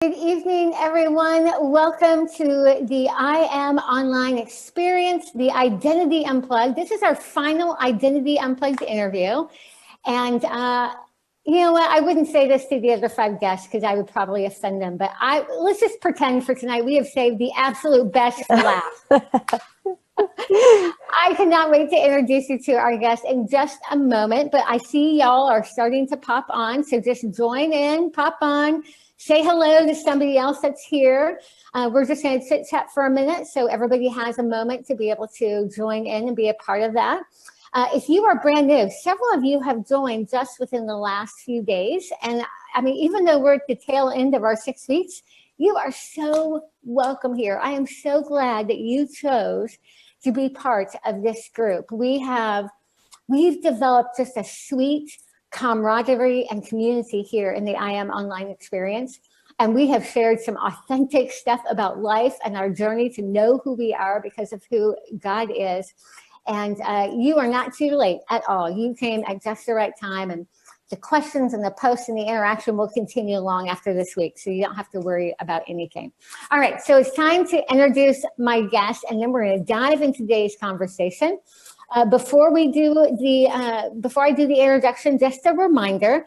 Good evening, everyone. Welcome to the I Am Online Experience, the Identity Unplugged. This is our final Identity Unplugged interview. And you know what? I wouldn't say this to the other 5 guests because I would probably offend them. But let's just pretend for tonight we have saved the absolute best for last. I cannot wait to introduce you to our guests in just a moment. But I see y'all are starting to pop on. So just join in, pop on. Say hello to somebody else that's here. We're just going to chit chat for a minute so everybody has a moment to be able to join in and be a part of that. If you are brand new, several of you have joined just within the last few days. And I mean, even though we're at the tail end of our 6 weeks, you are so welcome here. I am so glad that you chose to be part of this group. We've developed just a sweet camaraderie and community here in the I Am Online Experience. And we have shared some authentic stuff about life and our journey to know who we are because of who God is. And you are not too late at all. You came at just the right time, and the questions and the posts and the interaction will continue long after this week, so you don't have to worry about anything. All right, so it's time to introduce my guest, and then we're going to dive into today's conversation. Before I do the introduction, just a reminder,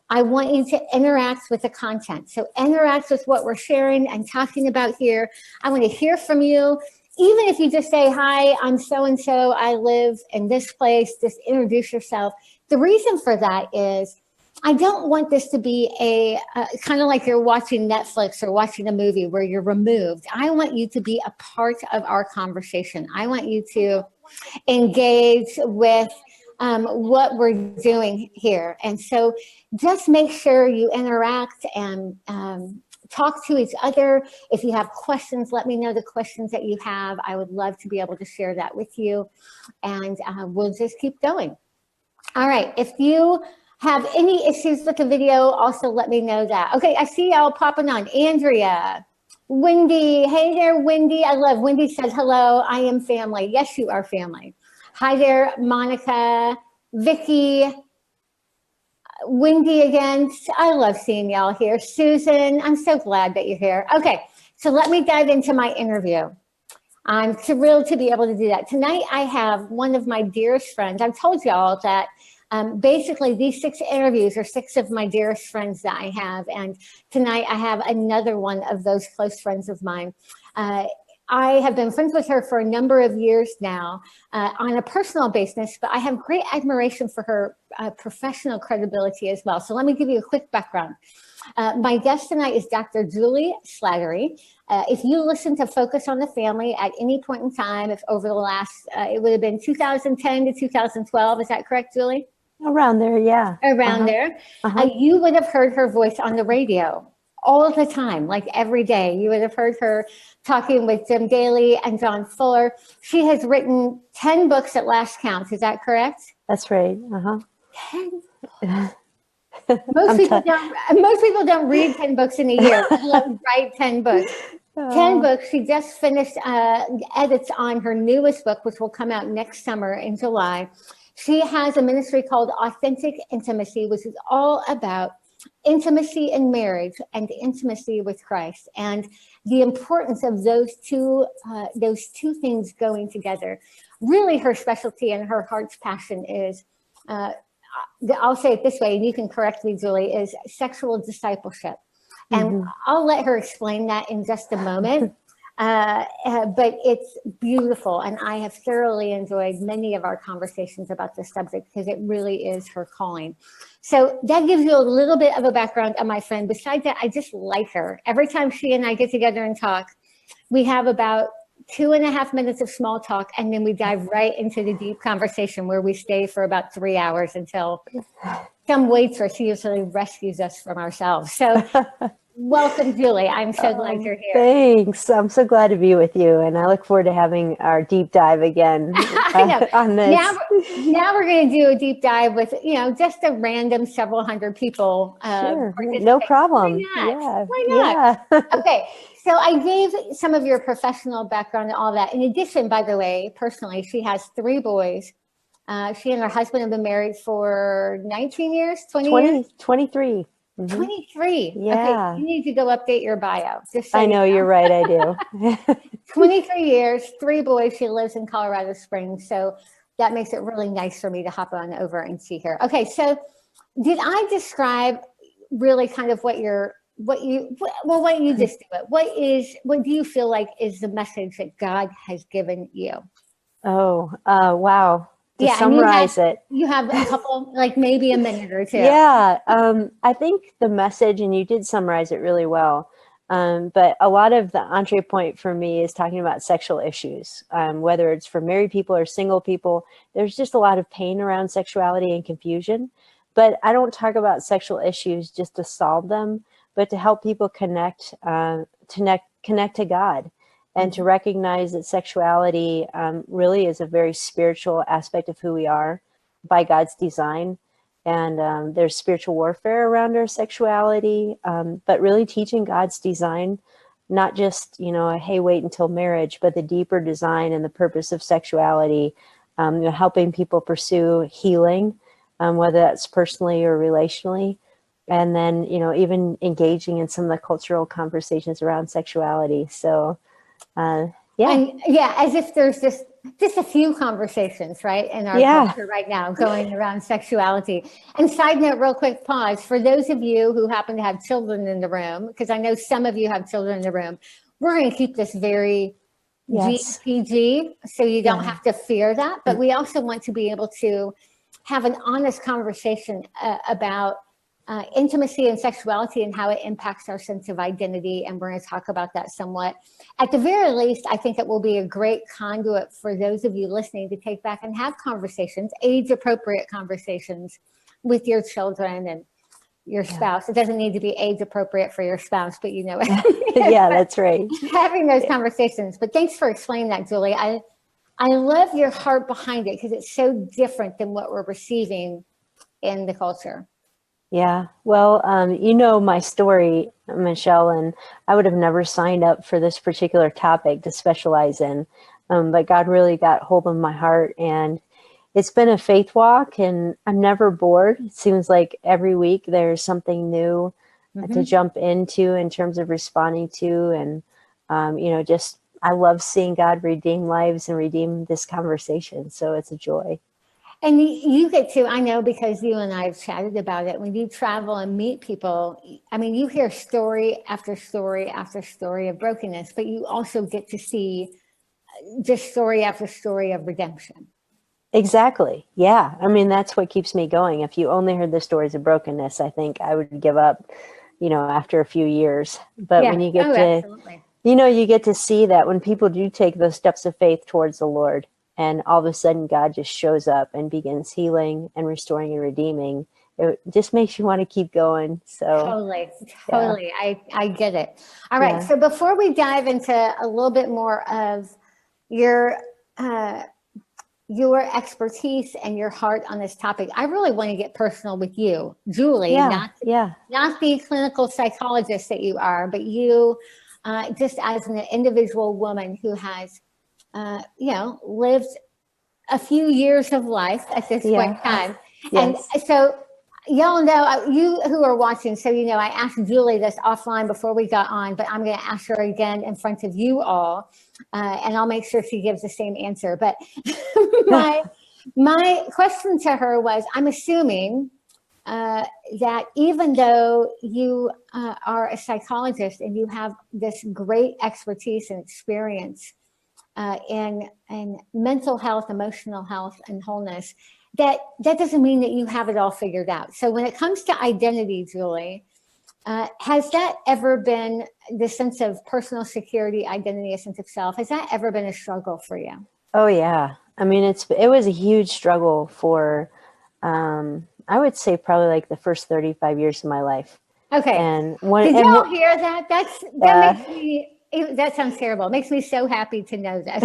I want you to interact with the content. So interact with what we're sharing and talking about here. I want to hear from you. Even if you just say, hi, I'm so-and-so, I live in this place, just introduce yourself. The reason for that is I don't want this to be a kind of like you're watching Netflix or watching a movie where you're removed. I want you to be a part of our conversation. I want you to engage with what we're doing here. And so just make sure you interact and talk to each other. If you have questions, let me know the questions that you have. I would love to be able to share that with you. And we'll just keep going. All right. If you have any issues with the video, also let me know that. Okay, I see y'all popping on. Andrea, Wendy. Hey there, Wendy. I love Wendy says, hello, I am family. Yes, you are family. Hi there, Monica, Vicky, Wendy again. I love seeing y'all here. Susan, I'm so glad that you're here. Okay, so let me dive into my interview. I'm thrilled to be able to do that. Tonight, I have one of my dearest friends. I've told y'all that basically these 6 interviews are 6 of my dearest friends that I have. And tonight I have another one of those close friends of mine. I have been friends with her for a number of years now on a personal basis, but I have great admiration for her professional credibility as well. So let me give you a quick background. My guest tonight is Dr. Juli Slattery. If you listen to Focus on the Family at any point in time, if over the last, it would have been 2010 to 2012, is that correct, Julie? Around there, yeah. Around there. You would have heard her voice on the radio all the time, like every day. You would have heard her talking with Jim Daly and John Fuller. She has written 10 books at last count. Is that correct? That's right. 10. Most people don't read 10 books in a year, let alone write 10 books. 10 books. She just finished edits on her newest book, which will come out next summer in July. She has a ministry called Authentic Intimacy, which is all about intimacy in marriage and intimacy with Christ, and the importance of those two things going together. Really, her specialty and her heart's passion is, I'll say it this way, and you can correct me, Julie, is sexual discipleship. And I'll let her explain that in just a moment. But it's beautiful, and I have thoroughly enjoyed many of our conversations about this subject because it really is her calling. So that gives you a little bit of a background on my friend. Besides that, I just like her. Every time she and I get together and talk, we have about 2.5 minutes of small talk, and then we dive right into the deep conversation where we stay for about 3 hours until some waitress usually rescues us from ourselves. So welcome, Julie. I'm so glad you're here. Thanks. I'm so glad to be with you, and I look forward to having our deep dive again on this. Now we're going to do a deep dive with, just a random several hundred people. Sure. No problem. Why not? Yeah. Okay. So I gave some of your professional background and all that. In addition, by the way, personally, she has 3 boys. She and her husband have been married for 19 years, 20 years? 23. Mhm. 23. Okay, Yeah. you need to go update your bio. Just so I know, you're right, I do. 23 years, 3 boys. She lives in Colorado Springs. So that makes it really nice for me to hop on over and see her. Okay, so did I describe really kind of what you just do it? What do you feel like is the message that God has given you? Oh, wow. To Yeah, and summarize it. you have a couple, like maybe a minute or two. Yeah, I think the message, and you did summarize it really well, but a lot of the entree point for me is talking about sexual issues, whether it's for married people or single people. There's just a lot of pain around sexuality and confusion, but I don't talk about sexual issues just to solve them, but to help people connect to God, and to recognize that sexuality really is a very spiritual aspect of who we are by God's design. And there's spiritual warfare around our sexuality, but really teaching God's design, not just, hey, wait until marriage, but the deeper design and the purpose of sexuality, helping people pursue healing, whether that's personally or relationally. And then, even engaging in some of the cultural conversations around sexuality. So, yeah. And yeah, as if there's just a few conversations, right, in our culture right now going around sexuality. And side note, real quick pause, for those of you who happen to have children in the room, because I know some of you have children in the room, we're going to keep this very GPG, so you don't have to fear that. But we also want to be able to have an honest conversation about intimacy and sexuality and how it impacts our sense of identity. And we're going to talk about that somewhat. At the very least, I think it will be a great conduit for those of you listening to take back and have conversations, age-appropriate conversations with your children and your spouse. It doesn't need to be age-appropriate for your spouse, but Yeah, that's right. Having those conversations. But thanks for explaining that, Julie. I love your heart behind it because it's so different than what we're receiving in the culture. Yeah, well, my story, Michelle, and I would have never signed up for this particular topic to specialize in, but God really got hold of my heart, and it's been a faith walk, and I'm never bored. It seems like every week there's something new to jump into in terms of responding to, and, I love seeing God redeem lives and redeem this conversation, so it's a joy. And you get to, I know because you and I have chatted about it, when you travel and meet people, I mean, you hear story after story after story of brokenness, but you also get to see just story after story of redemption. Exactly. Yeah. I mean, that's what keeps me going. If you only heard the stories of brokenness, I think I would give up, after a few years. But when you get absolutely. You get to see that when people do take those steps of faith towards the Lord, and all of a sudden God just shows up and begins healing and restoring and redeeming, it just makes you want to keep going. So totally. I get it. All right. So before we dive into a little bit more of your expertise and your heart on this topic, I really want to get personal with you, Julie, not the clinical psychologist that you are, but you just as an individual woman who has lived a few years of life at this point in time. And so y'all know, you who are watching, so I asked Julie this offline before we got on, but I'm going to ask her again in front of you all, and I'll make sure she gives the same answer. But my question to her was, I'm assuming that even though you are a psychologist and you have this great expertise and experience in mental health, emotional health, and wholeness, that doesn't mean that you have it all figured out. So when it comes to identity, Julie, has that ever been the sense of personal security, identity, a sense of self? Has that ever been a struggle for you? Oh yeah. I mean, it was a huge struggle for, I would say probably like the first 35 years of my life. Okay. And did y'all hear that? That makes me. That sounds terrible. It makes me so happy to know this.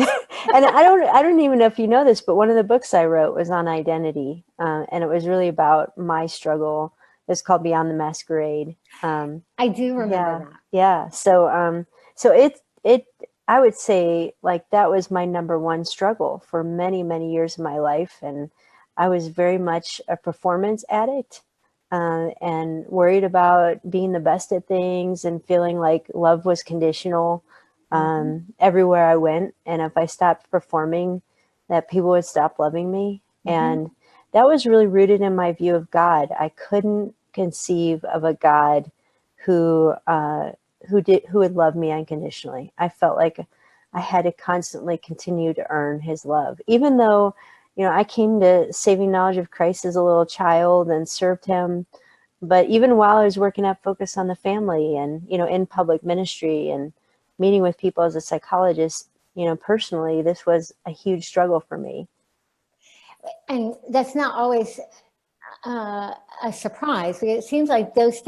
And I don't even know if you know this, but one of the books I wrote was on identity, and it was really about my struggle. It's called Beyond the Masquerade. I do remember that. Yeah. So I would say like that was my number one struggle for many, many years of my life, and I was very much a performance addict. and worried about being the best at things and feeling like love was conditional everywhere I went. And if I stopped performing, that people would stop loving me. And that was really rooted in my view of God. I couldn't conceive of a God who would love me unconditionally. I felt like I had to constantly continue to earn his love, even though, I came to saving knowledge of Christ as a little child and served him. But even while I was working at Focus on the Family and, in public ministry and meeting with people as a psychologist, personally, this was a huge struggle for me. And that's not always a surprise, because it seems like those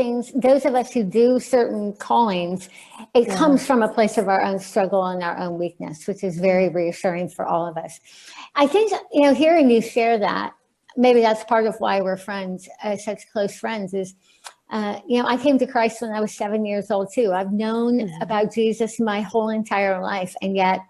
of us who do certain callings, it comes from a place of our own struggle and our own weakness, which is very reassuring for all of us. I think, hearing you share that, maybe that's part of why we're friends, such close friends, is, I came to Christ when I was 7 years old too. I've known about Jesus my whole entire life, and yet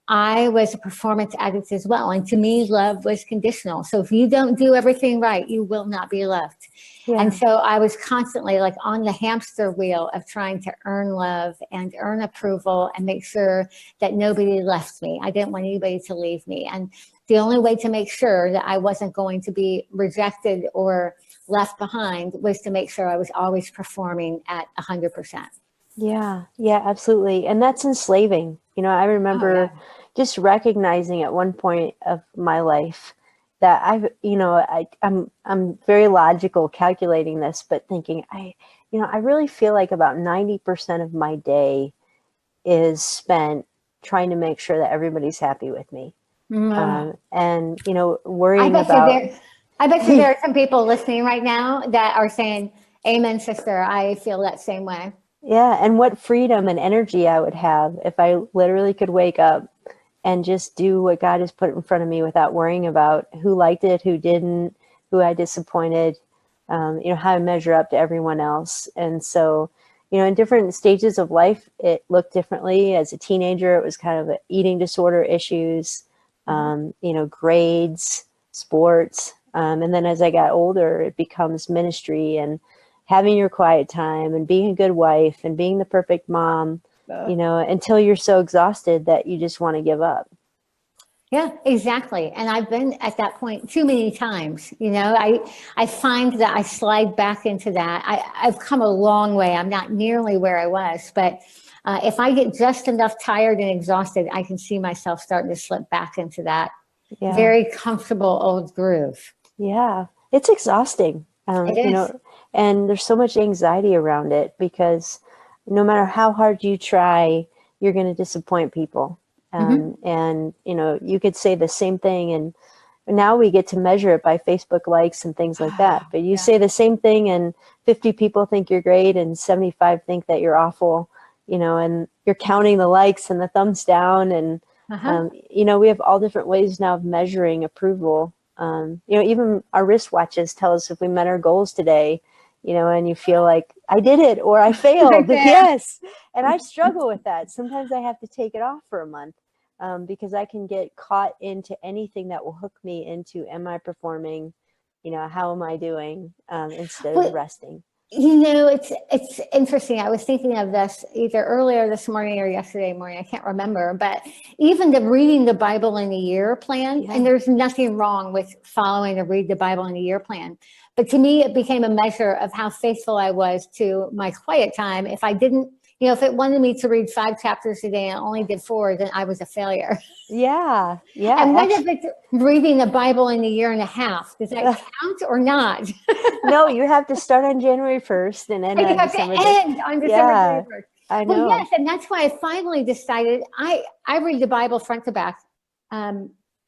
I was a performance addict as well. And to me, love was conditional. So if you don't do everything right, you will not be loved. Yeah. And so I was constantly like on the hamster wheel of trying to earn love and earn approval and make sure that nobody left me. I didn't want anybody to leave me. And the only way to make sure that I wasn't going to be rejected or left behind was to make sure I was always performing at 100%. Yeah, absolutely. And that's enslaving. I remember just recognizing at one point of my life that I'm very logical calculating this, but thinking I really feel like about 90% of my day is spent trying to make sure that everybody's happy with me. And, worrying about. I bet you there are some people listening right now that are saying, amen, sister. I feel that same way. Yeah. And what freedom and energy I would have if I literally could wake up and just do what God has put in front of me without worrying about who liked it, who didn't, who I disappointed, how I measure up to everyone else. And so, in different stages of life, it looked differently. As a teenager, it was kind of eating disorder issues, grades, sports. And then as I got older, it becomes ministry and having your quiet time and being a good wife and being the perfect mom, until you're so exhausted that you just want to give up. Yeah, exactly. And I've been at that point too many times. I find that I slide back into that. I've come a long way. I'm not nearly where I was, but if I get just enough tired and exhausted, I can see myself starting to slip back into that very comfortable old groove. Yeah, it's exhausting. It is. And there's so much anxiety around it because no matter how hard you try, you're going to disappoint people. And, you could say the same thing. And now we get to measure it by Facebook likes and things like that. But you say the same thing and 50 people think you're great and 75 think that you're awful, and you're counting the likes and the thumbs down. And, we have all different ways now of measuring approval. Even our wristwatches tell us if we met our goals today, and you feel like I did it or I failed. Yes. And I struggle with that. Sometimes I have to take it off for a month because I can get caught into anything that will hook me into, am I performing? How am I doing instead of resting? It's interesting. I was thinking of this either earlier this morning or yesterday morning. I can't remember, but even the reading the Bible in a year plan, and there's nothing wrong with following the read the Bible in a year plan. But to me, it became a measure of how faithful I was to my quiet time. If I didn't, if it wanted me to read 5 chapters a day and I only did 4, then I was a failure. Yeah. And what if it's reading the Bible in a year and a half? Does that count or not? No, you have to start on January 1st and end on December 31st. I know. Well, yes, and that's why I finally decided I read the Bible front to back.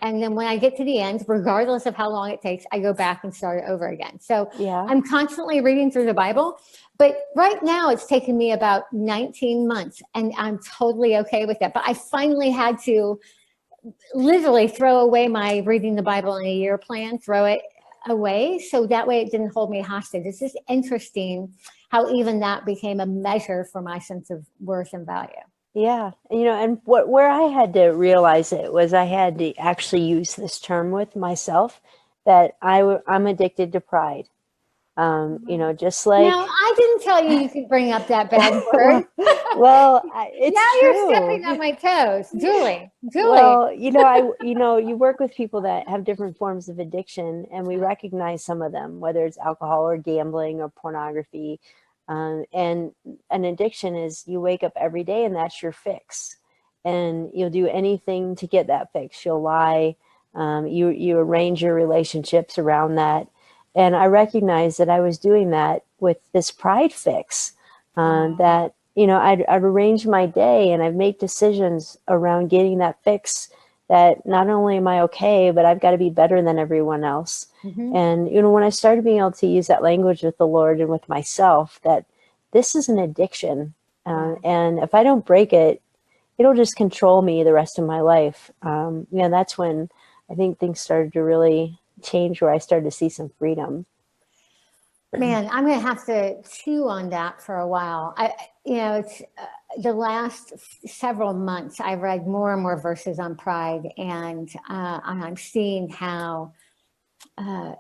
And then when I get to the end, regardless of how long it takes, I go back and start it over again. So I'm constantly reading through the Bible. But right now it's taken me about 19 months and I'm totally okay with that. But I finally had to literally throw away my reading the Bible in a year plan, throw it away. So that way it didn't hold me hostage. It's just interesting how even that became a measure for my sense of worth and value. Yeah. And where I had to realize it was I had to actually use this term with myself that I'm addicted to pride. Just like. No, I didn't tell you you could bring up that bad word. It's now true. You're stepping on my toes, Julie. Well, you work with people that have different forms of addiction, and we recognize some of them, whether it's alcohol or gambling or pornography. And an addiction is you wake up every day and that's your fix, and you'll do anything to get that fix. You'll lie. You arrange your relationships around that. And I recognized that I was doing that with this pride fix, that, I'd arrange my day and I've made decisions around getting that fix, that not only am I okay, but I've got to be better than everyone else. Mm-hmm. And, when I started being able to use that language with the Lord and with myself, that this is an addiction. And if I don't break it, it'll just control me the rest of my life. That's when I think things started to really change, where I started to see some freedom. Man, I'm going to have to chew on that for a while. It's the last several months I've read more and more verses on pride, and I'm seeing how, it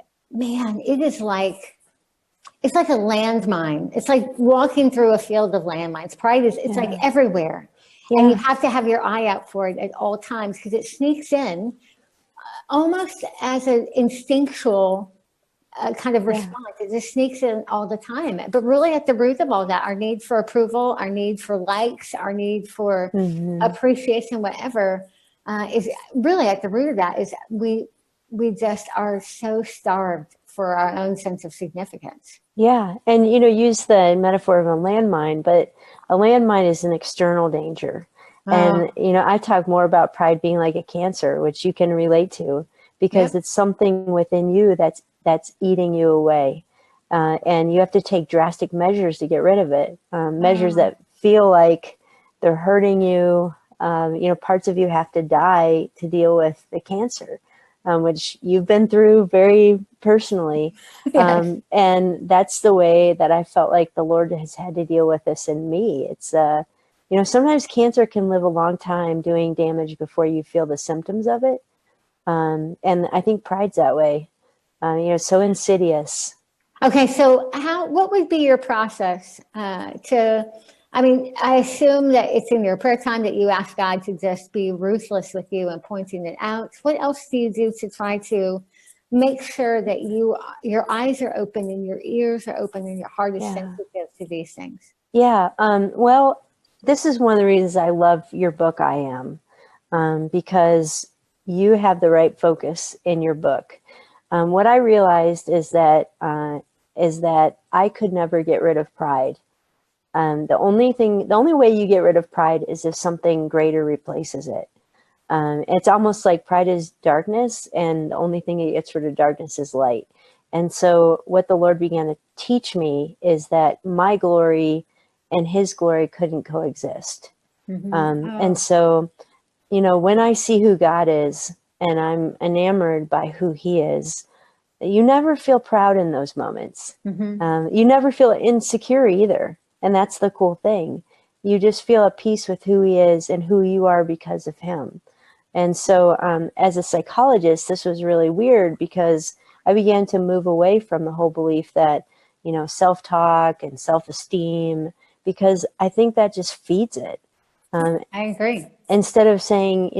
is it's like a landmine. It's like walking through a field of landmines. Pride it's like everywhere, and you have to have your eye out for it at all times, because it sneaks in almost as an instinctual kind of response. It just sneaks in all the time. But really at the root of all that, our need for approval, our need for likes, our need for appreciation, whatever, is really at the root of that is we just are so starved for our own sense of significance. Yeah. And, use the metaphor of a landmine, but a landmine is an external danger. And, I talk more about pride being like a cancer, which you can relate to, because it's something within you that's eating you away. And you have to take drastic measures to get rid of it. Measures that feel like they're hurting you. Parts of you have to die to deal with the cancer, which you've been through very personally. Yes. And that's the way that I felt like the Lord has had to deal with this in me. It's, sometimes cancer can live a long time doing damage before you feel the symptoms of it. And I think pride's that way, so insidious. Okay, so what would be your process I assume that it's in your prayer time that you ask God to just be ruthless with you and pointing it out. What else do you do to try to make sure that your eyes are open and your ears are open and your heart is sensitive to these things? Yeah. Well, this is one of the reasons I love your book, I Am, because you have the right focus in your book. What I realized is that I could never get rid of pride. The only way you get rid of pride is if something greater replaces it. It's almost like pride is darkness, and the only thing that gets rid of darkness is light. And so what the Lord began to teach me is that my glory and his glory couldn't coexist. And so, when I see who God is and I'm enamored by who he is, you never feel proud in those moments. You never feel insecure either. And that's the cool thing. You just feel at peace with who he is and who you are because of him. And so as a psychologist, this was really weird, because I began to move away from the whole belief that, self-talk and self-esteem, because I think that just feeds it. I agree. Instead of saying,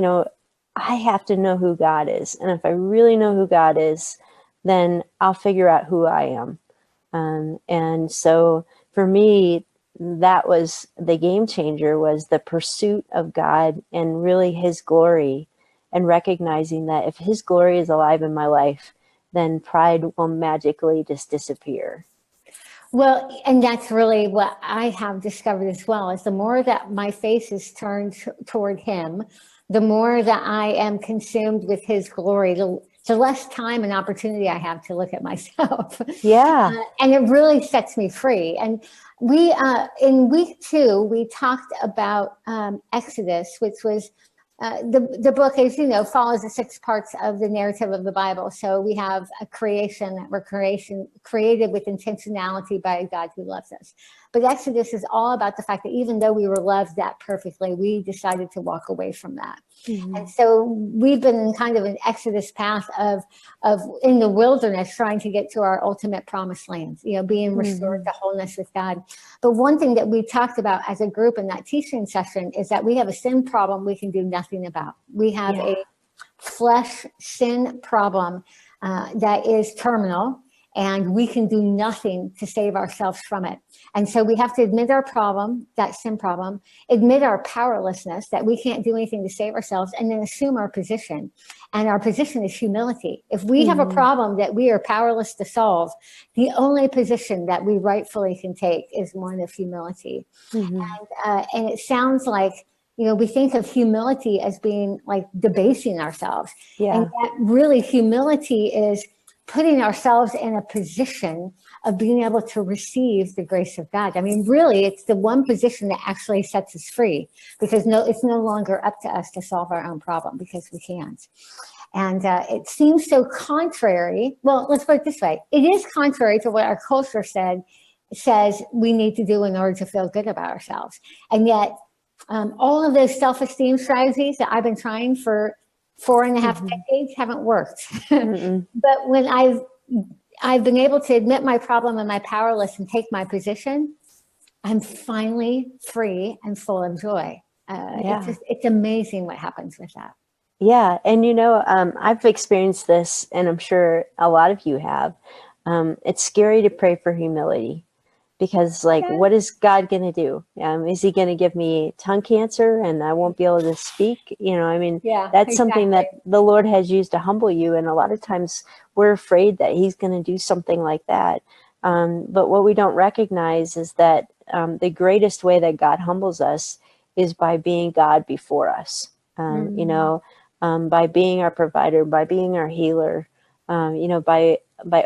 I have to know who God is. And if I really know who God is, then I'll figure out who I am. And so for me, that was the game changer, was the pursuit of God and really his glory, and recognizing that if his glory is alive in my life, then pride will magically just disappear. Well, and that's really what I have discovered as well, is the more that my face is turned toward him, the more that I am consumed with his glory, the less time and opportunity I have to look at myself. Yeah. And it really sets me free. And we, in week 2, we talked about Exodus, which was the book, as you know, follows the 6 parts of the narrative of the Bible. So we have a creation that we're created with intentionality by a God who loves us. But Exodus is all about the fact that even though we were loved that perfectly, we decided to walk away from that. And so we've been in kind of an exodus path of in the wilderness trying to get to our ultimate promised land, being restored to wholeness with God. But one thing that we talked about as a group in that teaching session is that we have a sin problem we can do nothing about. We have a flesh sin problem that is terminal, and we can do nothing to save ourselves from it. And so we have to admit our problem, that sin problem, admit our powerlessness, that we can't do anything to save ourselves, and then assume our position. And our position is humility. If we have a problem that we are powerless to solve, the only position that we rightfully can take is one of humility. And it sounds like, we think of humility as being like debasing ourselves. And that really humility is putting ourselves in a position of being able to receive the grace of God. I mean, really, it's the one position that actually sets us free, because it's no longer up to us to solve our own problem, because we can't. And it seems so contrary. Well, let's put it this way. It is contrary to what our culture says we need to do in order to feel good about ourselves. And yet, all of those self-esteem strategies that I've been trying for 4.5 decades haven't worked. But when I've been able to admit my problem and my powerless and take my position, I'm finally free and full of joy. It's amazing what happens with that. Yeah. And, I've experienced this, and I'm sure a lot of you have. It's scary to pray for humility, because what is God going to do? Is he going to give me tongue cancer and I won't be able to speak? That's something that the Lord has used to humble you. And a lot of times we're afraid that he's going to do something like that. But what we don't recognize is that the greatest way that God humbles us is by being God before us, by being our provider, by being our healer, by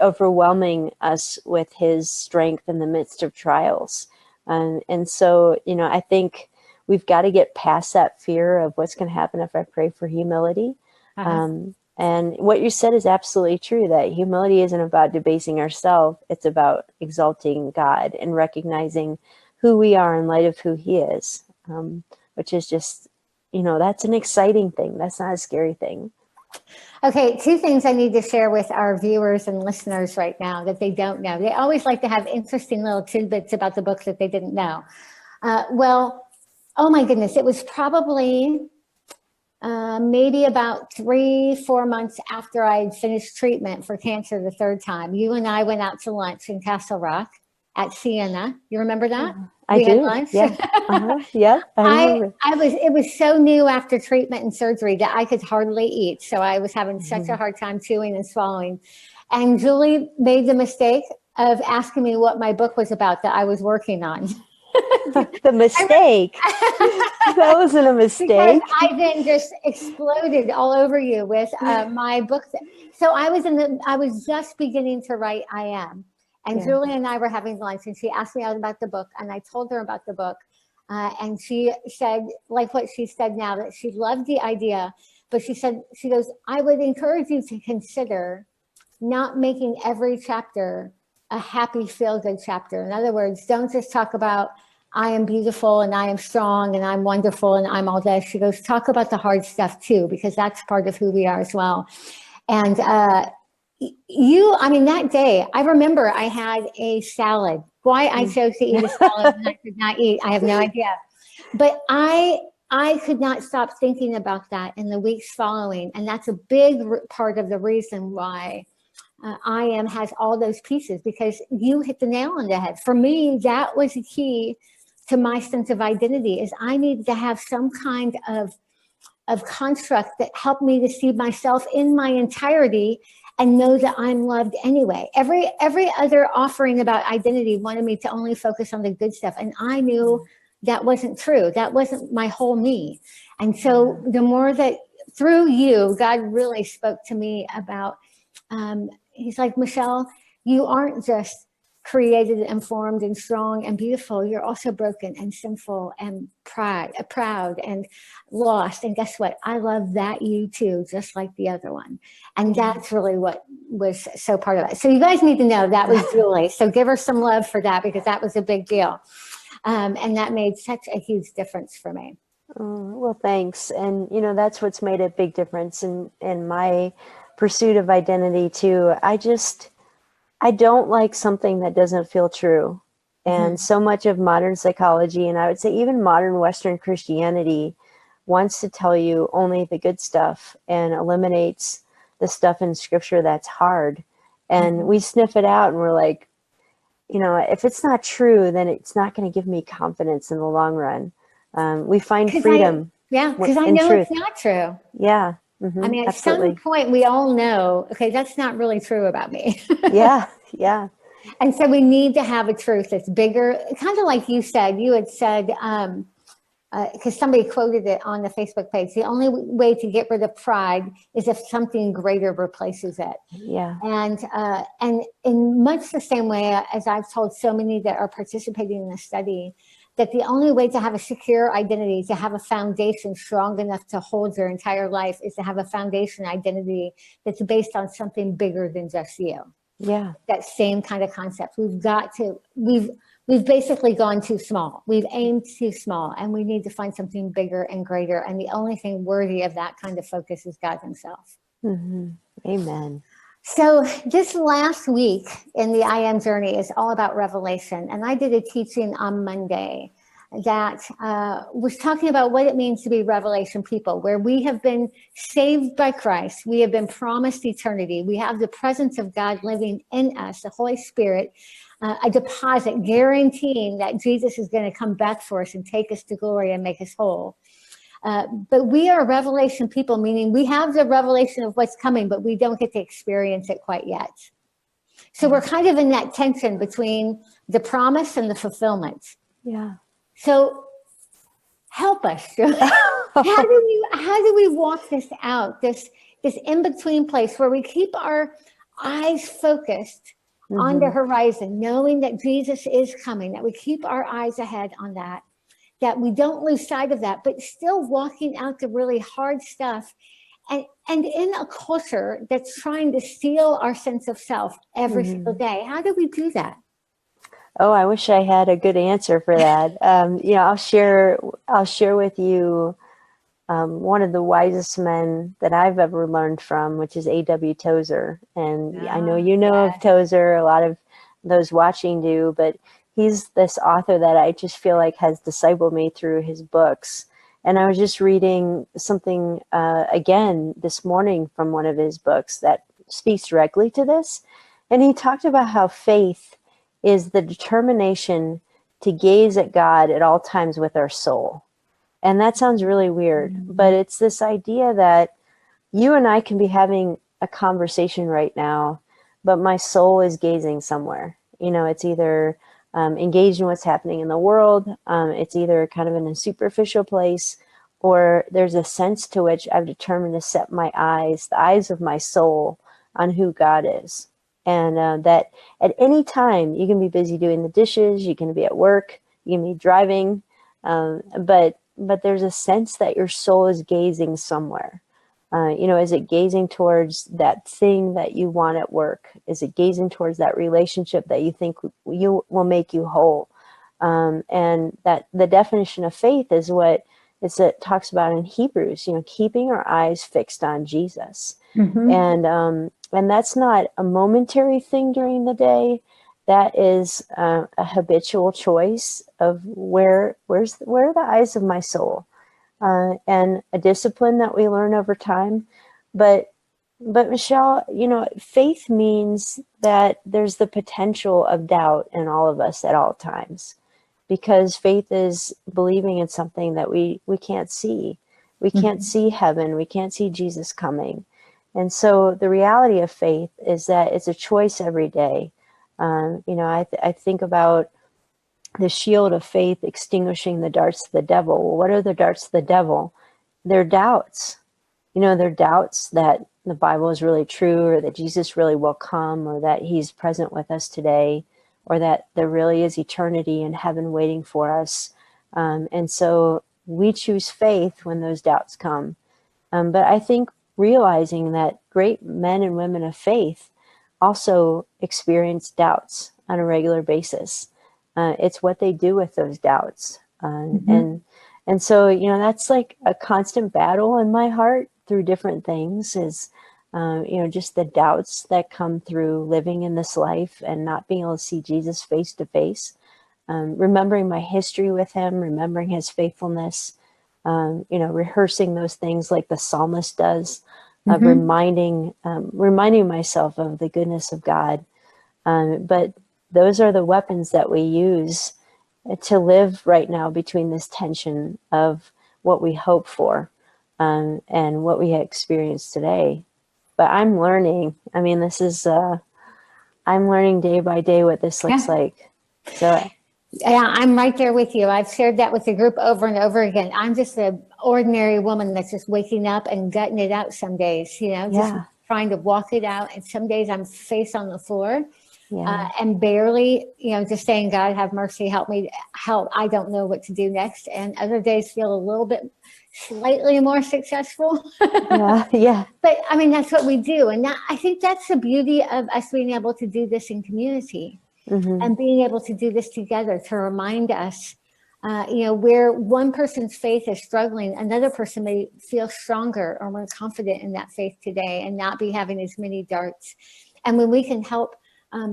overwhelming us with his strength in the midst of trials. And so, I think we've got to get past that fear of what's going to happen if I pray for humility. And what you said is absolutely true, that humility isn't about debasing ourselves. It's about exalting God and recognizing who we are in light of who he is, which is just, that's an exciting thing. That's not a scary thing. Okay, 2 things I need to share with our viewers and listeners right now that they don't know. They always like to have interesting little tidbits about the books that they didn't know. Oh my goodness, it was probably maybe about 3-4 months after I'd finished treatment for cancer the 3rd time. You and I went out to lunch in Castle Rock at Sienna. You remember that? I do. Had lunch. Yeah. Yeah. I remember. It was so new after treatment and surgery that I could hardly eat. So I was having such a hard time chewing and swallowing. And Julie made the mistake of asking me what my book was about that I was working on. The mistake. That wasn't a mistake. Because I then just exploded all over you with my book. So I was just beginning to write I Am. And Julie and I were having lunch, and she asked me out about the book, and I told her about the book. And she said, like what she said now, that she loved the idea, but she goes, I would encourage you to consider not making every chapter a happy, feel-good chapter. In other words, don't just talk about I am beautiful and I am strong and I'm wonderful and I'm all this. She goes, talk about the hard stuff too, because that's part of who we are as well. And that day, I remember I had a salad. Why I chose to eat a salad and I could not eat, I have no idea. But I could not stop thinking about that in the weeks following. And that's a big part of the reason why I Am has all those pieces, because you hit the nail on the head. For me, that was the key to my sense of identity, is I needed to have some kind of construct that helped me to see myself in my entirety and know that I'm loved anyway. Every other offering about identity wanted me to only focus on the good stuff. And I knew that wasn't true. That wasn't my whole me. And so the more that through you, God really spoke to me about, he's like, Michelle, you aren't just created and formed and strong and beautiful. You're also broken and sinful and proud and lost. And guess what? I love that you too, just like the other one. And that's really what was so part of it. So you guys need to know that was Julie. So give her some love for that, because that was a big deal. And that made such a huge difference for me. Oh, well, thanks. And, that's what's made a big difference in my pursuit of identity too. I don't like something that doesn't feel true. And Mhm. so much of modern psychology, and I would say even modern Western Christianity, wants to tell you only the good stuff and eliminates the stuff in scripture that's hard. And Mhm. we sniff it out and we're like, if it's not true, then it's not going to give me confidence in the long run. We find Because I, freedom yeah, because I in know truth. it's not true. Yeah. I mean, at some Absolutely. point, we all know, okay, that's not really true about me. Yeah. Yeah. And so we need to have a truth that's bigger, kind of like you had said, because somebody quoted it on the Facebook page. The only way to get rid of pride is if something greater replaces it. Yeah. And in much the same way as I've told so many that are participating in the study, that the only way to have a secure identity, to have a foundation strong enough to hold your entire life, is to have a foundation identity that's based on something bigger than just you. Yeah. That same kind of concept. We've basically gone too small. We've aimed too small, and we need to find something bigger and greater. And the only thing worthy of that kind of focus is God Himself. Amen. So this last week in the I Am journey is all about revelation. And I did a teaching on Monday that was talking about what it means to be revelation people, where we have been saved by Christ. We have been promised eternity. We have the presence of God living in us, the Holy Spirit, a deposit guaranteeing that Jesus is going to come back for us and take us to glory and make us whole. But we are revelation people, meaning we have the revelation of what's coming, but we don't get to experience it quite yet. So we're kind of in that tension between the promise and the fulfillment. Yeah. So help us. How do we walk this out? This in between place where we keep our eyes focused on the horizon, knowing that Jesus is coming, that we keep our eyes ahead on that, that we don't lose sight of that, but still walking out the really hard stuff. And in a culture that's trying to steal our sense of self every single day, how do we do that? Oh, I wish I had a good answer for that. I'll share with you one of the wisest men that I've ever learned from, which is A.W. Tozer. And I know you know of Tozer, a lot of those watching do, but he's this author that I just feel like has discipled me through his books. And I was just reading something again this morning from one of his books that speaks directly to this. And he talked about how faith is the determination to gaze at God at all times with our soul. And that sounds really weird, but it's this idea that you and I can be having a conversation right now, but my soul is gazing somewhere. It's either engaged in what's happening in the world. It's either kind of in a superficial place, or there's a sense to which I've determined to set my eyes, the eyes of my soul, on who God is. And that at any time you can be busy doing the dishes, you can be at work, you can be driving, but there's a sense that your soul is gazing somewhere. Is it gazing towards that thing that you want at work? Is it gazing towards that relationship that you think you will make you whole? And that the definition of faith is what it talks about in Hebrews, keeping our eyes fixed on Jesus. And that's not a momentary thing during the day. That is a habitual choice of where are the eyes of my soul, and a discipline that we learn over time. But Michelle, faith means that there's the potential of doubt in all of us at all times, because faith is believing in something that we can't see. We can't see heaven. We can't see Jesus coming. And so the reality of faith is that it's a choice every day. I think about the shield of faith extinguishing the darts of the devil. Well, what are the darts of the devil? They're doubts. They're doubts that the Bible is really true, or that Jesus really will come, or that he's present with us today, or that there really is eternity in heaven waiting for us. And so we choose faith when those doubts come. But I think realizing that great men and women of faith also experience doubts on a regular basis. It's what they do with those doubts. And And so, you know, that's like a constant battle in my heart through different things is, you know, just the doubts that come through living in this life and not being able to see Jesus face to face. Remembering my history with him, remembering his faithfulness, you know, rehearsing those things like the psalmist does, reminding myself of the goodness of God. But those are the weapons that we use to live right now between this tension of what we hope for and what we experience today. But I'm learning. I mean, this is, I'm learning day by day what this looks like. So yeah, I'm right there with you. I've shared that with the group over and over again. I'm just an ordinary woman that's just waking up and gutting it out some days, you know, just trying to walk it out. And some days I'm face on the floor and barely, you know, just saying, God, have mercy, help me, help. I don't know what to do next. And other days feel a little bit slightly more successful. But I mean, that's what we do. And that, I think that's the beauty of us being able to do this in community. And being able to do this together to remind us, you know, where one person's faith is struggling, another person may feel stronger or more confident in that faith today and not be having as many darts. And when we can help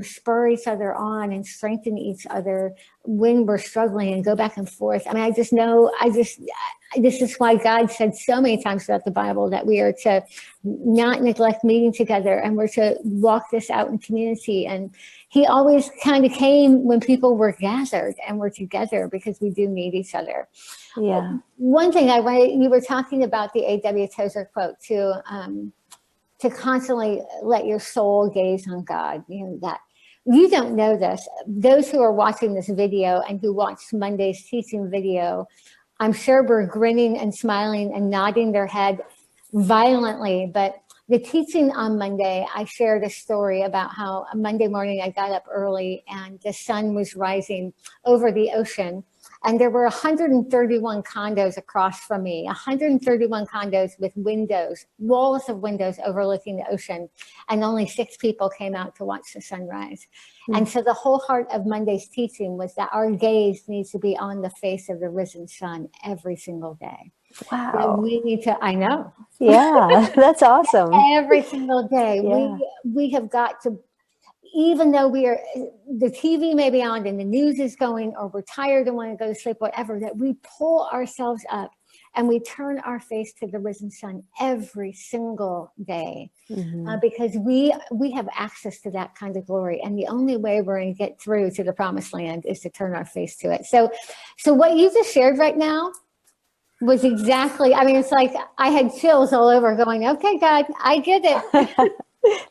spur each other on and strengthen each other when we're struggling and go back and forth. I mean, I just know, this is why God said so many times throughout the Bible that we are to not neglect meeting together and we're to walk this out in community. And he always kind of came when people were gathered and we're together because we do need each other. One thing you were talking about the A.W. Tozer quote to constantly let your soul gaze on God. You know, that you don't know this. Those who are watching this video and who watched Monday's teaching video, I'm sure were grinning and smiling and nodding their head violently. But the teaching on Monday, I shared a story about how Monday morning I got up early and the sun was rising over the ocean. And there were 131 condos across from me, 131 condos with windows, walls of windows overlooking the ocean. And only 6 people came out to watch the sunrise. And so the whole heart of Monday's teaching was that our gaze needs to be on the face of the risen sun every single day. Wow. That we need to, I know. Yeah, that's awesome. Every single day. We have got to, even though the TV may be on and the news is going, or we're tired and want to go to sleep, whatever, that we pull ourselves up and we turn our face to the risen sun every single day because we have access to that kind of glory. And the only way we're going to get through to the promised land is to turn our face to it. So what you just shared right now was exactly, I mean, it's like I had chills all over going, okay, God, I get it.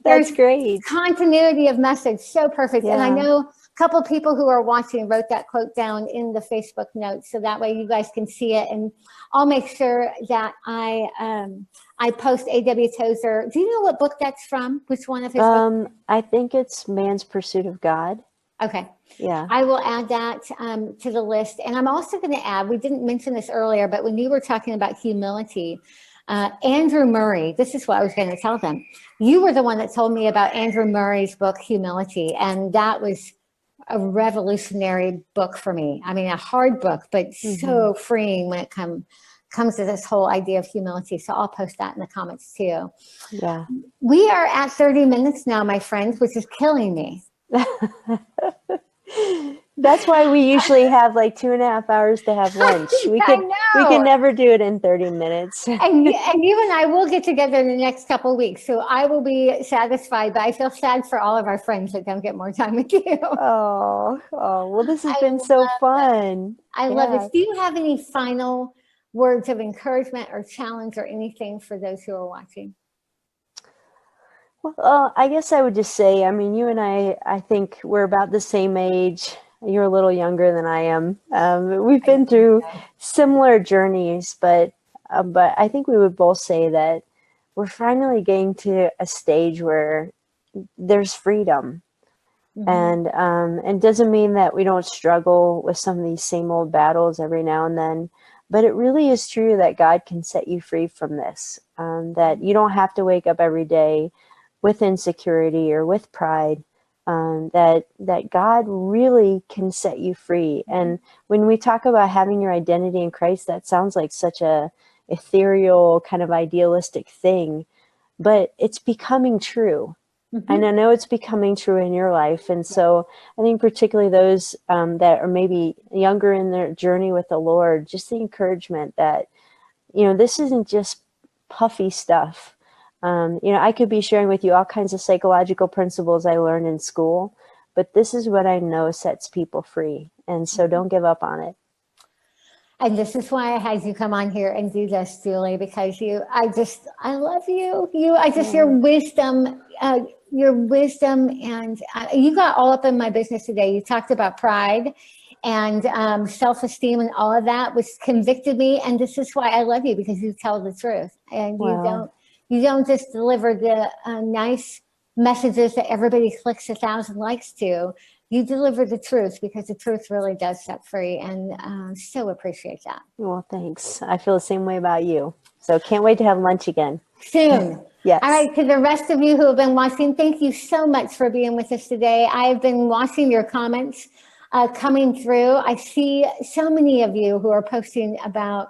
That's great. Continuity of message, so perfect. And I know a couple of people who are watching wrote that quote down in the Facebook notes, so that way you guys can see it. And I'll make sure that I post A.W. Tozer. Do you know what book that's from? Which one of his books? I think it's Man's Pursuit of God. Okay. Yeah. I will add that to the list. And I'm also going to add, we didn't mention this earlier, but when you were talking about humility, Andrew Murray, this is what I was going to tell them. You were the one that told me about Andrew Murray's book, Humility. And that was a revolutionary book for me. I mean, a hard book, but so freeing when it comes to this whole idea of humility. So I'll post that in the comments too. Yeah. We are at 30 minutes now, my friends, which is killing me. That's why we usually have like 2.5 hours to have lunch. We can never do it in 30 minutes. and you and I will get together in the next couple of weeks. So I will be satisfied, but I feel sad for all of our friends that don't get more time with you. Oh, well, this has been so fun. I love it. Do you have any final words of encouragement or challenge or anything for those who are watching? Well, I guess I would just say, I mean, you and I think we're about the same age. You're a little younger than I am. We've been through similar journeys, but I think we would both say that we're finally getting to a stage where there's freedom. And it doesn't mean that we don't struggle with some of these same old battles every now and then, but it really is true that God can set you free from this, that you don't have to wake up every day with insecurity or with pride, that God really can set you free. And when we talk about having your identity in Christ, that sounds like such a ethereal kind of idealistic thing, but it's becoming true. And I know it's becoming true in your life. And so I think particularly those that are maybe younger in their journey with the Lord, just the encouragement that, this isn't just puffy stuff. I could be sharing with you all kinds of psychological principles I learned in school, but this is what I know sets people free. And so don't give up on it. And this is why I had you come on here and do this, Julie, because I love you. Your wisdom, and you got all up in my business today. You talked about pride and self-esteem and all of that, which convicted me. And this is why I love you, because you tell the truth, and you don't just deliver the nice messages that everybody clicks 1,000 likes to. You deliver the truth, because the truth really does set free, and so appreciate that. Well, thanks. I feel the same way about you. So can't wait to have lunch again. Soon. Yes. All right. To the rest of you who have been watching, thank you so much for being with us today. I've been watching your comments coming through. I see so many of you who are posting about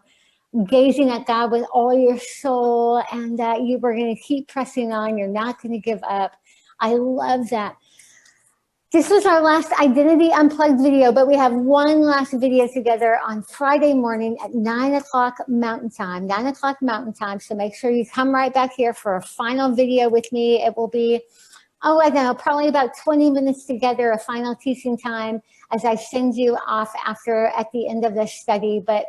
gazing at God with all your soul, and that you were going to keep pressing on. You're not going to give up. I love that. This was our last Identity Unplugged video, but we have one last video together on Friday morning at 9 o'clock Mountain Time, 9 o'clock Mountain Time. So make sure you come right back here for a final video with me. It will be, I don't know, probably about 20 minutes together, a final teaching time as I send you off at the end of this study. But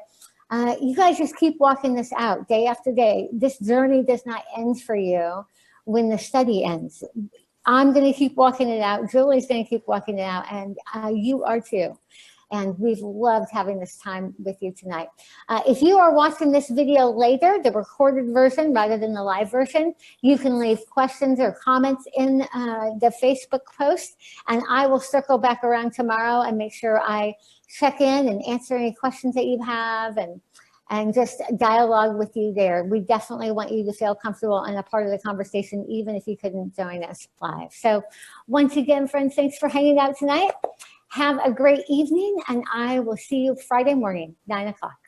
you guys just keep walking this out day after day. This journey does not end for you when the study ends. I'm going to keep walking it out. Julie's going to keep walking it out, and you are too. And we've loved having this time with you tonight. If you are watching this video later, the recorded version rather than the live version, you can leave questions or comments in the Facebook post, and I will circle back around tomorrow and make sure I check in and answer any questions that you have, and just dialogue with you there. We definitely want you to feel comfortable and a part of the conversation, even if you couldn't join us live. So once again, friends, thanks for hanging out tonight. Have a great evening, and I will see you Friday morning, 9 o'clock.